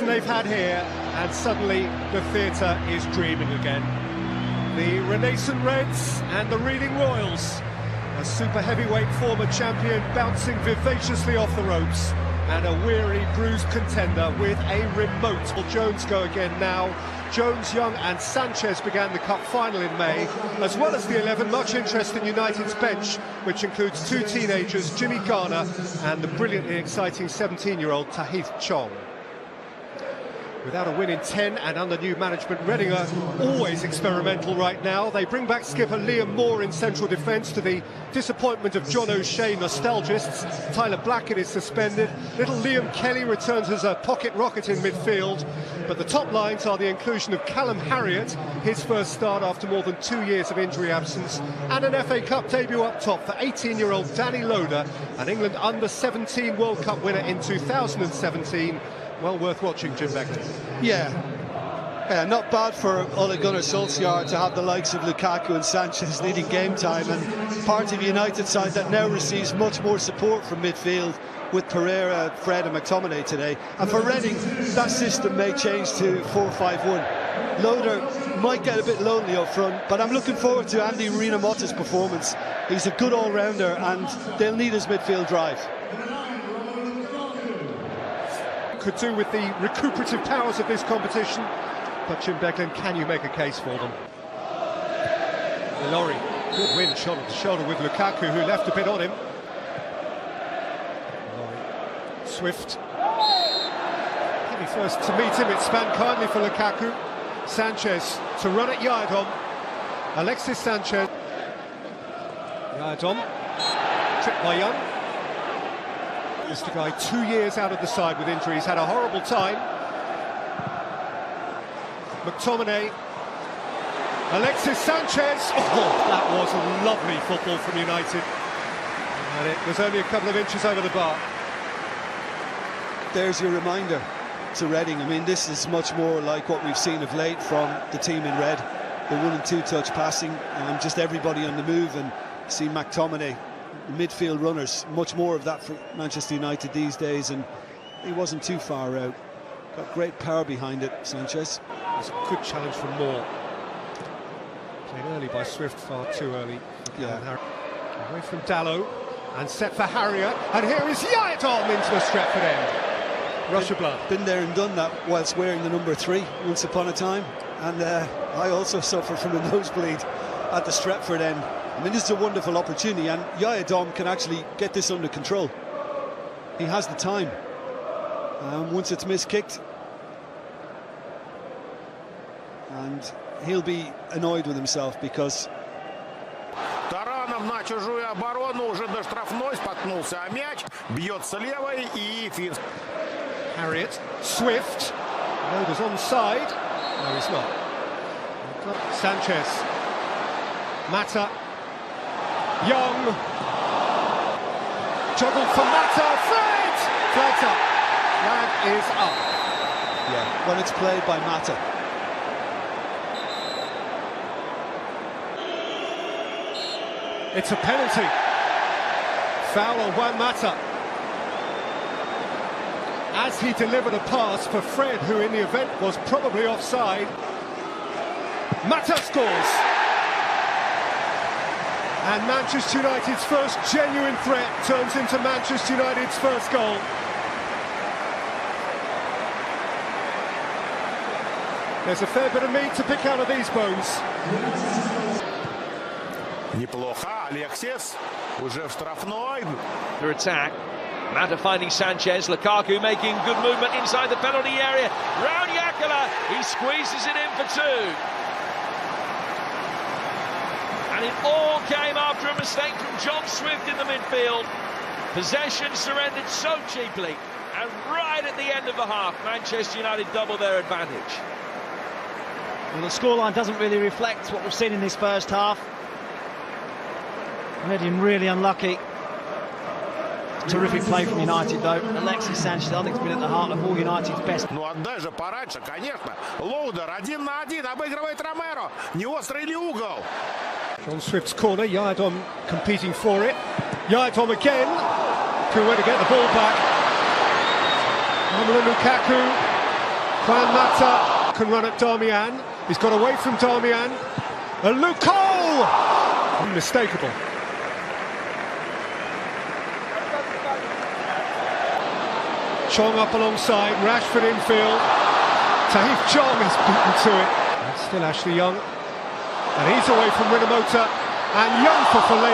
they've had here, and suddenly the theatre is dreaming again. The Renaissance Reds and the Reading Royals, a super heavyweight former champion bouncing vivaciously off the ropes, and a weary, bruised contender with a remote. Will Jones go again now? Jones, Young and Sanchez began the Cup final in May, as well as the 11. Much interest in United's bench, which includes two teenagers, Jimmy Garner and the brilliantly exciting 17-year-old Tahith Chong. Without a win in 10 and under new management, Reading are always experimental right now. They bring back skipper Liam Moore in central defence to the disappointment of John O'Shea nostalgists. Tyler Blackett is suspended. Little Liam Kelly returns as a pocket rocket in midfield. But the top lines are the inclusion of Callum Harriott, his first start after more than 2 years of injury absence, and an FA Cup debut up top for 18-year-old Danny Loader, an England under-17 World Cup winner in 2017. Well worth watching, Jim Begley. Yeah, not bad for Ole Gunnar Solskjaer to have the likes of Lukaku and Sanchez leading game time, and part of a United side that now receives much more support from midfield with Pereira, Fred and McTominay today. And for Reading, that system may change to 4-5-1. Loader might get a bit lonely up front, but I'm looking forward to Andy Rinamotta's performance. He's a good all-rounder and they'll need his midfield drive. Could do with the recuperative powers of this competition, but Jim Beglin, can you make a case for them? Laurie, good win, shoulder to shoulder with Lukaku, who left a bit on him. Laurie, Swift, heavy first to meet him, it spanned kindly for Lukaku. Sanchez to run at Yadom. Alexis Sanchez. Yadom, tripped by Young. This guy 2 years out of the side with injuries, had a horrible time. McTominay, Alexis Sanchez. Oh, that was lovely football from United, and it was only a couple of inches over the bar. There's your reminder to Reading. I mean, this is much more like what we've seen of late from the team in red. The 1 and 2 touch passing, and just everybody on the move, and see McTominay. Midfield runners, much more of that for Manchester United these days, and he wasn't too far out. Got great power behind it, Sanchez. It's a good challenge for Moore. Played early by Swift, far too early. Yeah. Away from Dallow, and set for Harriott, and here is Yadom into the Stretford end. Rush of blood. Been there and done that whilst wearing the number 3 once upon a time, and I also suffered from a nosebleed at the Stretford end. I mean, this is a wonderful opportunity, and Yadom can actually get this under control. He has the time. Once it's miskicked, and he'll be annoyed with himself because... Таранов на чужую оборону, уже до штрафной, споткнулся о мяч, бьется левой и Финс. Harriott, Swift, Loader's onside. No, he's not. Sanchez, Mata. Young, juggled for Mata, Fred! Flag's up, flag is up. Yeah, when it's played by Mata. It's a penalty. Foul on Juan Mata. As he delivered a pass for Fred, who in the event was probably offside. Mata scores. And Manchester United's first genuine threat turns into Manchester United's first goal. There's a fair bit of meat to pick out of these bones. Неплохо, Alexis, уже в штрафной. The attack, Mata finding Sanchez, Lukaku making good movement inside the penalty area. Round Yakala, he squeezes it in for 2. And it all came after a mistake from John Swift in the midfield. Possession surrendered so cheaply, and right at the end of the half, Manchester United double their advantage. Well, the scoreline doesn't really reflect what we've seen in this first half. Reading really unlucky. Terrific play from United, though. Alexis Sanchez, I think, has been at the heart of all United's best. Ну отдай же пораньше, конечно. Лоудер 1 на 1, обыгрывает Ромеро. Не острый ли угол? John Swift's corner, Yadom competing for it. Yadom again. Good way to get the ball back. Romelu Lukaku. Juan Mata can run at Darmian. He's got away from Darmian. And Luke Cole! Unmistakable. Chong up alongside, Rashford infield. Tahith Chong is beaten to it. And still Ashley Young. And he's away from Rinomota. And Young for Fellaini.